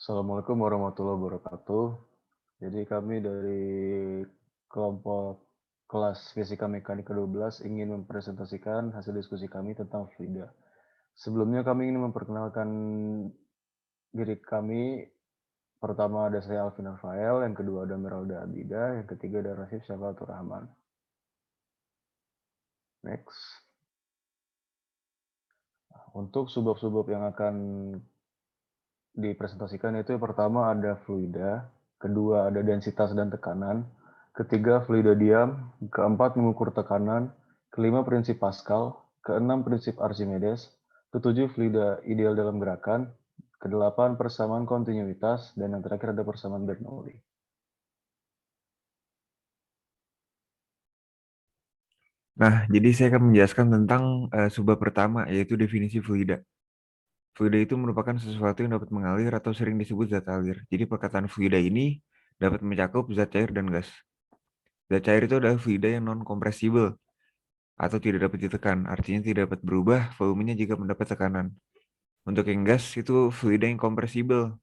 Assalamualaikum warahmatullahi wabarakatuh. Jadi kami dari kelompok kelas Fisika Mekanika 12 ingin mempresentasikan hasil diskusi kami tentang fluida. Sebelumnya kami ingin memperkenalkan diri kami. Pertama ada saya Alvin Rafael, yang kedua ada Meralda Abida, yang ketiga ada Rasif Syafatul Rahman. Next. Untuk subbab-subbab yang akan dipresentasikan itu yang pertama ada fluida, kedua ada densitas dan tekanan, ketiga fluida diam, keempat mengukur tekanan, kelima prinsip Pascal, keenam prinsip Archimedes, ketujuh fluida ideal dalam gerakan, kedelapan persamaan kontinuitas, dan yang terakhir ada persamaan Bernoulli. Nah, jadi saya akan menjelaskan tentang subbab pertama, yaitu definisi fluida. Fluida itu merupakan sesuatu yang dapat mengalir atau sering disebut zat alir. Jadi perkataan fluida ini dapat mencakup zat cair dan gas. Zat cair itu adalah fluida yang non-kompresibel atau tidak dapat ditekan, artinya tidak dapat berubah volumenya jika mendapat tekanan. Untuk yang gas itu fluida yang kompresibel,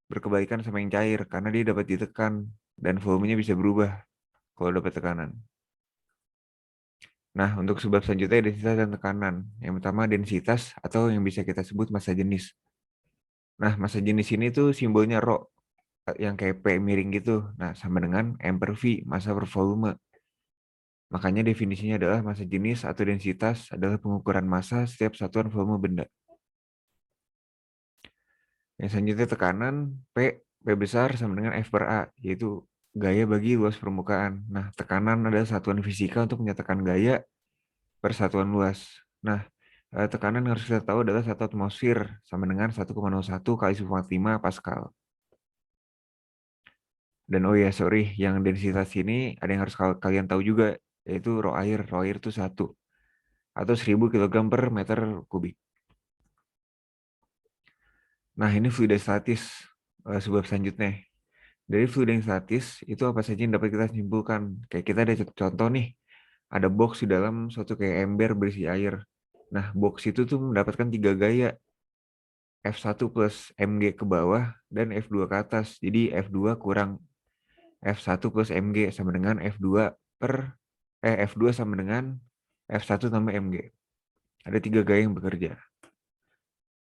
berkebalikan sama yang cair karena dia dapat ditekan dan volumenya bisa berubah kalau dapat tekanan. Nah, untuk sebab selanjutnya densitas dan tekanan. Yang pertama densitas atau yang bisa kita sebut massa jenis. Nah, massa jenis ini tuh simbolnya rho yang kayak P miring gitu. Nah, sama dengan M per V, massa per volume. Makanya definisinya adalah massa jenis atau densitas adalah pengukuran massa setiap satuan volume benda. Yang selanjutnya tekanan P besar sama dengan F per A, yaitu gaya bagi luas permukaan. Nah, tekanan adalah satuan fisika untuk menyatakan gaya per satuan luas. Nah, tekanan yang harus kita tahu adalah 1 atmosfer sama dengan 1,01 kali 1,5 Pascal. Dan oh ya, sorry, yang densitas ini ada yang harus kalian tahu juga, yaitu rho air. Rho air itu 1 atau 1000 kg per meter kubik. Nah, ini fluida statis, sebab selanjutnya. Dari fluida yang statis, itu apa saja yang dapat kita simpulkan? Kayak kita ada contoh nih, ada box di dalam suatu kayak ember berisi air. Nah, box itu tuh mendapatkan 3 gaya, F1 plus Mg ke bawah dan F2 ke atas. Jadi F2 kurang F1 plus Mg sama dengan F2 sama dengan F1 tambah Mg. Ada 3 gaya yang bekerja.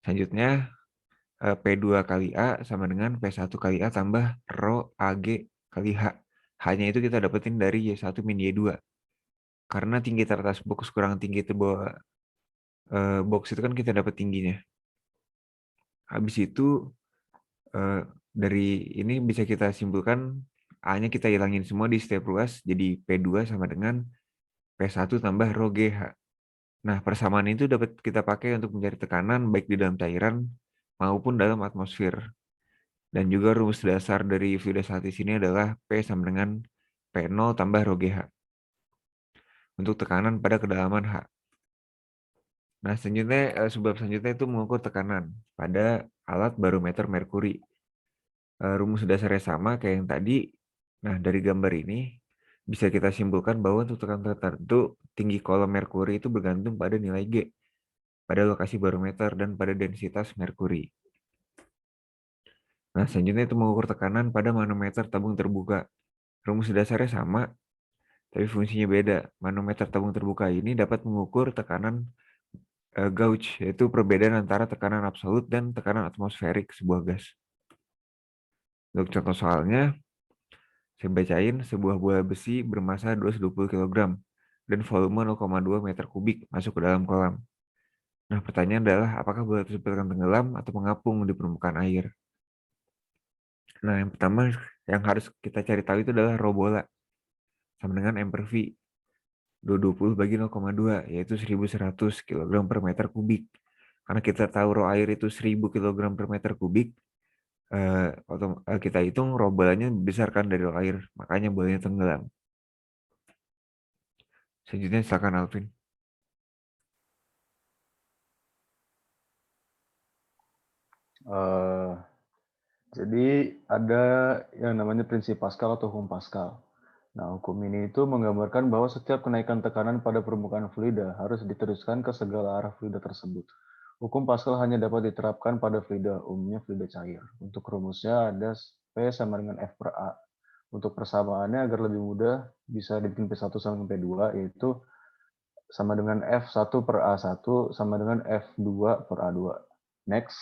Selanjutnya P2 kali A sama dengan P1 kali A tambah rho Ag kali H. Hanya itu kita dapetin dari Y1 min Y2. Karena tinggi teratas box kurang tinggi itu bawah box itu kan kita dapat tingginya. Habis itu dari ini bisa kita simpulkan A-nya kita hilangin semua di setiap ruas, jadi P2 sama dengan P1 tambah rho GH. Nah, persamaan itu dapat kita pakai untuk mencari tekanan baik di dalam cairan maupun dalam atmosfer. Dan juga rumus dasar dari fluida statis ini adalah P sama dengan P0 tambah rho GH. Untuk tekanan pada kedalaman H. Nah, selanjutnya sebab selanjutnya itu mengukur tekanan pada alat barometer merkuri. Rumus dasarnya sama kayak yang tadi. Nah, dari gambar ini bisa kita simpulkan bahwa untuk tekanan tertentu tinggi kolom merkuri itu bergantung pada nilai G, pada lokasi barometer dan pada densitas merkuri. Nah, selanjutnya itu mengukur tekanan pada manometer tabung terbuka. Rumus dasarnya sama, tapi fungsinya beda. Manometer tabung terbuka ini dapat mengukur tekanan gauge, yaitu perbedaan antara tekanan absolut dan tekanan atmosferik sebuah gas. Untuk contoh soalnya, saya bacain sebuah bola besi bermasa 220 kg dan volume 0,2 meter kubik masuk ke dalam kolam. Nah, pertanyaan adalah apakah bola tersebut akan tenggelam atau mengapung di permukaan air? Nah, yang pertama yang harus kita cari tahu itu adalah rho bola sama dengan M per V. 220 bagi 0,2 yaitu 1100 kg per meter kubik. Karena kita tahu rho air itu 1000 kg per meter kubik, kita hitung rho bolanya besar kan dari rho air, makanya bolanya tenggelam. Selanjutnya silakan Alvin. Jadi ada yang namanya prinsip Pascal atau hukum Pascal. Nah, hukum ini itu menggambarkan bahwa setiap kenaikan tekanan pada permukaan fluida harus diteruskan ke segala arah fluida tersebut. Hukum Pascal hanya dapat diterapkan pada fluida, umumnya fluida cair. Untuk rumusnya ada P sama dengan F per A. Untuk persamaannya agar lebih mudah bisa dibikin P1 sama dengan P2, yaitu sama dengan F1 per A1 sama dengan F2 per A2. Next.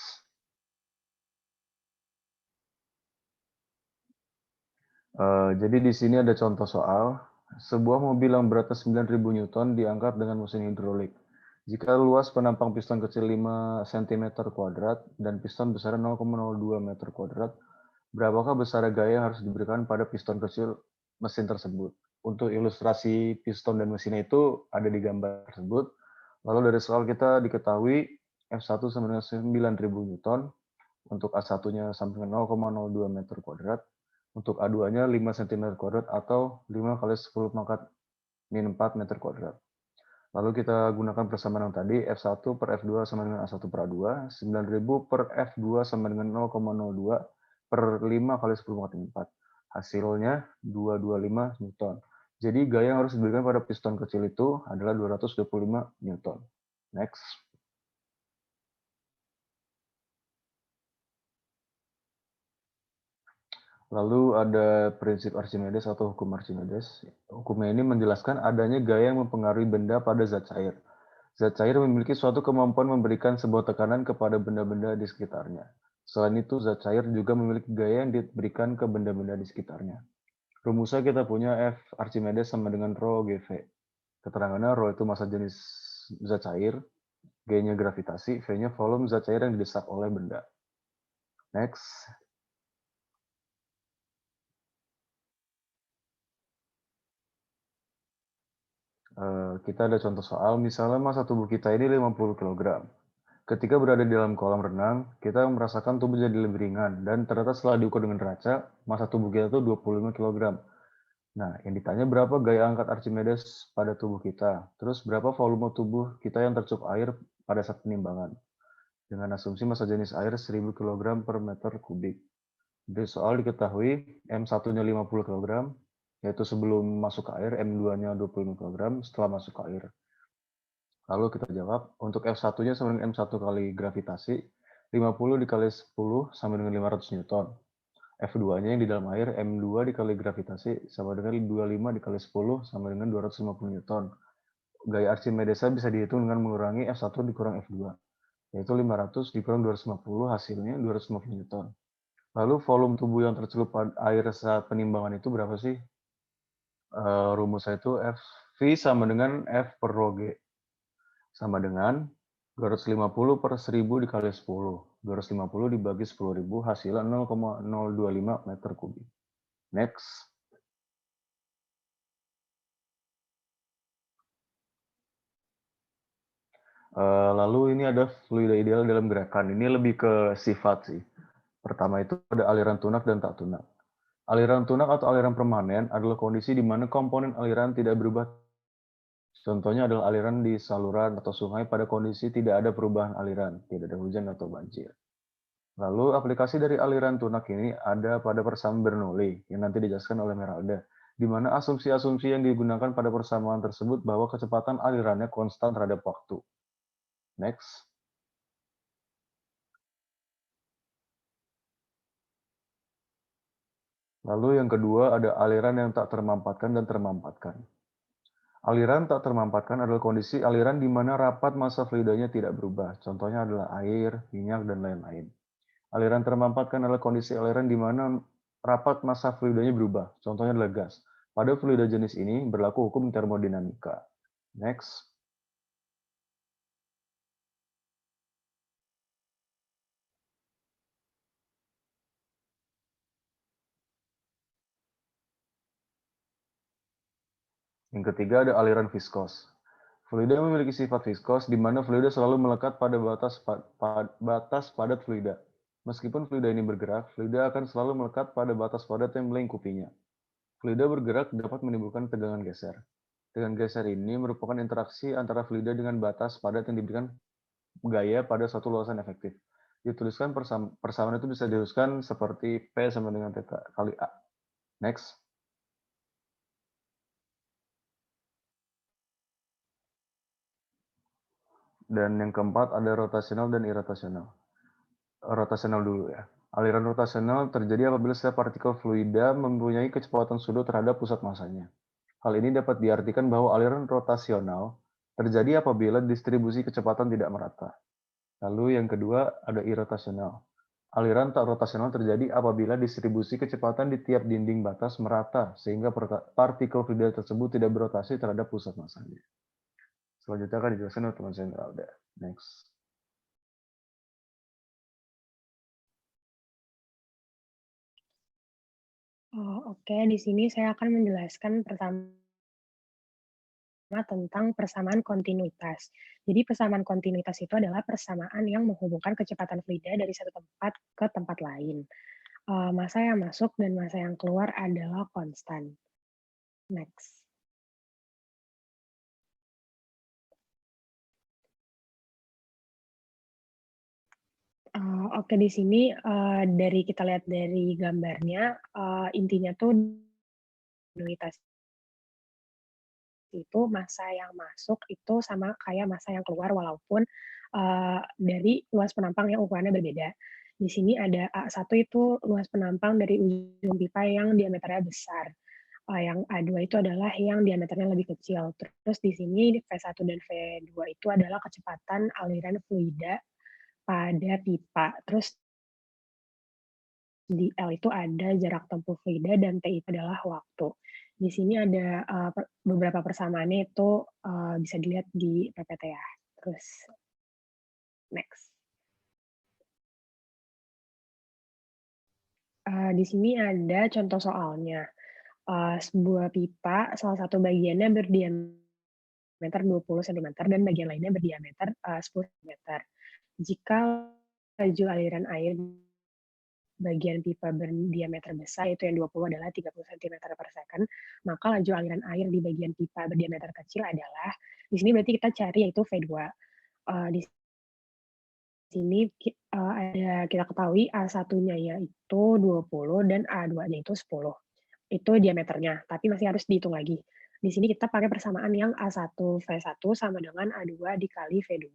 Jadi di sini ada contoh soal. Sebuah mobil yang beratnya 9.000 Newton diangkat dengan mesin hidrolik. Jika luas penampang piston kecil 5 cm kuadrat dan piston besar 0,02 meter kuadrat, berapakah besar gaya yang harus diberikan pada piston kecil mesin tersebut? Untuk ilustrasi piston dan mesinnya itu ada di gambar tersebut. Lalu dari soal kita diketahui F1 sama dengan 9.000 Newton, untuk A1-nya sama dengan 0,02 meter kuadrat, untuk A2-nya 5 cm kuadrat atau 5 kali 10 pangkat min 4 meter kuadrat. Lalu kita gunakan persamaan yang tadi, F1 per F2 sama dengan A1 per A2, 9.000 per F2 sama dengan 0,02 per 5 kali 10 pangkat min 4. Hasilnya 225 Newton. Jadi gaya yang harus diberikan pada piston kecil itu adalah 225 Newton. Next. Lalu ada prinsip Archimedes atau hukum Archimedes. Hukumnya ini menjelaskan adanya gaya yang mempengaruhi benda pada zat cair. Zat cair memiliki suatu kemampuan memberikan sebuah tekanan kepada benda-benda di sekitarnya. Selain itu, zat cair juga memiliki gaya yang diberikan ke benda-benda di sekitarnya. Rumusnya kita punya F Archimedes sama dengan Rho GV. Keterangannya Rho itu massa jenis zat cair, G-nya gravitasi, V-nya volume zat cair yang didesak oleh benda. Next. Kita ada contoh soal, misalnya massa tubuh kita ini 50 kg. Ketika berada di dalam kolam renang, kita merasakan tubuh jadi lebih ringan, dan ternyata setelah diukur dengan neraca, massa tubuh kita itu 25 kg. Nah, yang ditanya berapa gaya angkat Archimedes pada tubuh kita, terus berapa volume tubuh kita yang tercukup air pada saat penimbangan. Dengan asumsi massa jenis air 1000 kg per meter kubik. Di soal diketahui M1-nya 50 kg, yaitu sebelum masuk ke air, M2-nya 25 kg setelah masuk ke air. Lalu kita jawab, untuk F1-nya sama dengan M1 kali gravitasi, 50 dikali 10 sama dengan 500 Newton. F2-nya yang di dalam air, M2 dikali gravitasi sama dengan 25 dikali 10 sama dengan 250 Newton. Gaya Archimedesnya bisa dihitung dengan mengurangi F1 dikurang F2, yaitu 500 dikurang 250, hasilnya 250 Newton. Lalu volume tubuh yang tercelup air saat penimbangan itu berapa sih? Rumusnya itu V sama dengan F per rho G. Sama dengan 250 per 1000 dikali 10. 250 dibagi 10.000 hasilnya 0,025 meter kubik. Next. Lalu ini ada fluida ideal dalam gerakan. Ini lebih ke sifat sih. Pertama itu ada aliran tunak dan tak tunak. Aliran tunak atau aliran permanen adalah kondisi di mana komponen aliran tidak berubah. Contohnya adalah aliran di saluran atau sungai pada kondisi tidak ada perubahan aliran, tidak ada hujan atau banjir. Lalu aplikasi dari aliran tunak ini ada pada persamaan Bernoulli yang nanti dijelaskan oleh Meralda, di mana asumsi-asumsi yang digunakan pada persamaan tersebut bahwa kecepatan alirannya konstan terhadap waktu. Next. Lalu yang kedua ada aliran yang tak termampatkan dan termampatkan. Aliran tak termampatkan adalah kondisi aliran di mana rapat massa fluidanya tidak berubah. Contohnya adalah air, minyak, dan lain-lain. Aliran termampatkan adalah kondisi aliran di mana rapat massa fluidanya berubah. Contohnya adalah gas. Pada fluida jenis ini berlaku hukum termodinamika. Next. Yang ketiga ada aliran viskos. Fluida memiliki sifat viskos di mana fluida selalu melekat pada batas padat fluida. Meskipun fluida ini bergerak, fluida akan selalu melekat pada batas padat yang melingkupinya. Fluida bergerak dapat menimbulkan tegangan geser. Tegangan geser ini merupakan interaksi antara fluida dengan batas padat yang diberikan gaya pada suatu luasan efektif. Dituliskan persamaan itu bisa dituliskan seperti P sama dengan theta kali A. Next. Dan yang keempat ada rotasional dan irotasional. Rotasional dulu ya. Aliran rotasional terjadi apabila setiap partikel fluida mempunyai kecepatan sudut terhadap pusat masanya. Hal ini dapat diartikan bahwa aliran rotasional terjadi apabila distribusi kecepatan tidak merata. Lalu yang kedua ada irotasional. Aliran tak rotasional terjadi apabila distribusi kecepatan di tiap dinding batas merata sehingga partikel fluida tersebut tidak berotasi terhadap pusat masanya. Selanjutnya akan dijelaskan oleh teman saya Alda. Next. Oke, di sini saya akan menjelaskan pertama tentang persamaan kontinuitas. Jadi persamaan kontinuitas itu adalah persamaan yang menghubungkan kecepatan fluida dari satu tempat ke tempat lain. Massa yang masuk dan massa yang keluar adalah konstan. Next. Oke, di sini dari kita lihat dari gambarnya, intinya tuh kontinuitas itu massa yang masuk itu sama kayak massa yang keluar walaupun dari luas penampang yang ukurannya berbeda. Di sini ada A1 itu luas penampang dari ujung pipa yang diameternya besar. Yang A2 itu adalah yang diameternya lebih kecil. Terus di sini V1 dan V2 itu adalah kecepatan aliran fluida pada pipa. Terus di L itu ada jarak tempuh fluida dan T itu adalah waktu. Di sini ada beberapa persamaannya itu bisa dilihat di PPT ya. Terus next. Di sini ada contoh soalnya. Sebuah pipa, salah satu bagiannya berdiameter 20 cm dan bagian lainnya berdiameter 10 cm. Jika laju aliran air bagian pipa berdiameter besar, yaitu yang 20 adalah 30 cm per second, maka laju aliran air di bagian pipa berdiameter kecil adalah, di sini berarti kita cari yaitu V2. Di sini ada kita ketahui A1-nya yaitu 20 dan A2-nya itu 10. Itu diameternya, tapi masih harus dihitung lagi. Di sini kita pakai persamaan yang A1 V1 sama dengan A2 dikali V2.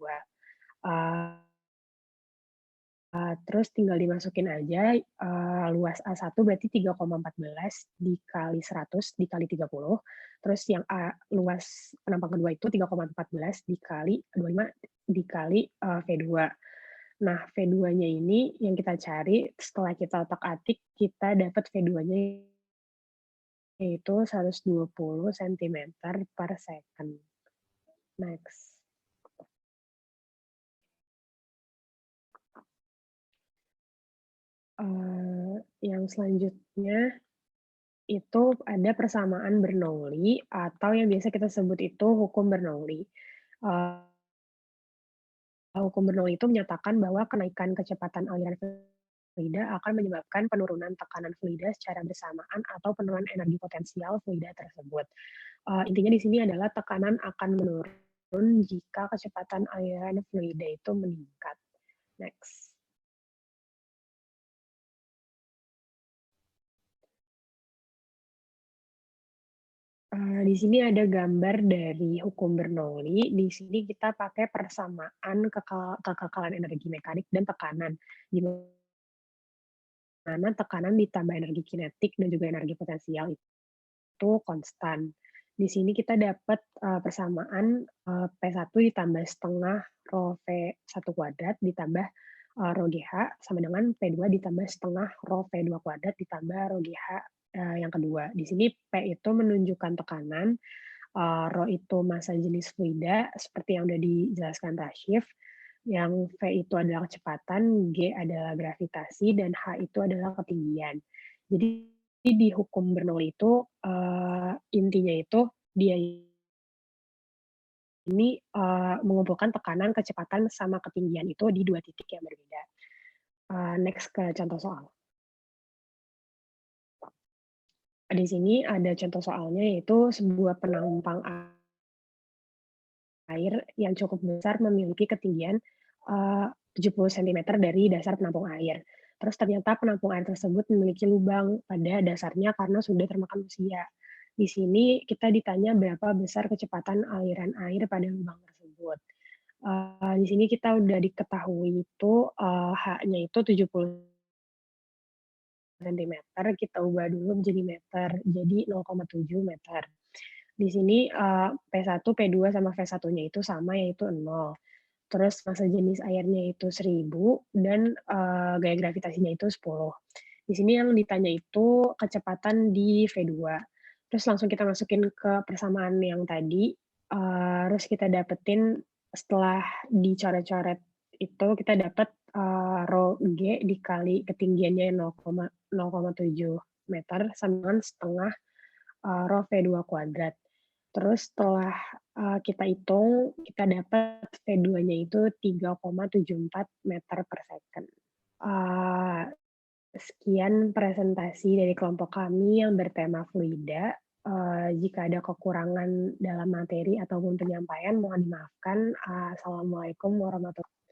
Terus tinggal dimasukin aja luas A1 berarti 3,14 dikali 100 dikali 30. Terus yang luas penampang kedua itu 3,14 dikali 25 dikali V2. Nah, V2-nya ini yang kita cari setelah kita otak-atik, kita dapat V2-nya yaitu 120 cm per second. Next. Yang selanjutnya itu ada persamaan Bernoulli atau yang biasa kita sebut itu hukum Bernoulli. Hukum Bernoulli itu menyatakan bahwa kenaikan kecepatan aliran fluida akan menyebabkan penurunan tekanan fluida secara bersamaan atau penurunan energi potensial fluida tersebut. Intinya di sini adalah tekanan akan menurun jika kecepatan aliran fluida itu meningkat. Next. Di sini ada gambar dari hukum Bernoulli. Di sini kita pakai persamaan kekekalan energi mekanik dan tekanan, di mana tekanan ditambah energi kinetik dan juga energi potensial itu konstan. Di sini kita dapat persamaan P1 ditambah setengah rho V1 kuadrat ditambah rho GH sama dengan P2 ditambah setengah rho V2 kuadrat ditambah rho GH yang kedua. Di sini P itu menunjukkan tekanan, rho itu massa jenis fluida seperti yang sudah dijelaskan Rashif, yang V itu adalah kecepatan, G adalah gravitasi, dan H itu adalah ketinggian. Jadi di hukum Bernoulli itu intinya itu dia ini mengumpulkan tekanan, kecepatan, sama ketinggian itu di dua titik yang berbeda. Next ke contoh soal. Di sini ada contoh soalnya yaitu sebuah penampang air yang cukup besar memiliki ketinggian 70 cm dari dasar penampung air. Terus ternyata penampung air tersebut memiliki lubang pada dasarnya karena sudah termakan usia. Di sini kita ditanya berapa besar kecepatan aliran air pada lubang tersebut. Di sini kita udah diketahui itu, H-nya itu 70 sentimeter, kita ubah dulu menjadi meter, jadi 0,7 meter. Di sini, P1, P2 sama V1-nya itu sama, yaitu 0. Terus massa jenis airnya itu 1000 dan, gaya gravitasinya itu 10. Di sini yang ditanya itu kecepatan di V2. Terus langsung kita masukin ke persamaan yang tadi, terus kita dapetin setelah dicoret-coret itu kita dapat, rho G dikali ketinggiannya 0,7 meter sama dengan setengah, rho V2 kuadrat. Terus setelah, kita hitung, kita dapat V2-nya itu 3,74 meter per second. Eee, Sekian presentasi dari kelompok kami yang bertema fluida. Jika ada kekurangan dalam materi ataupun penyampaian mohon dimaafkan. Assalamualaikum warahmatullahi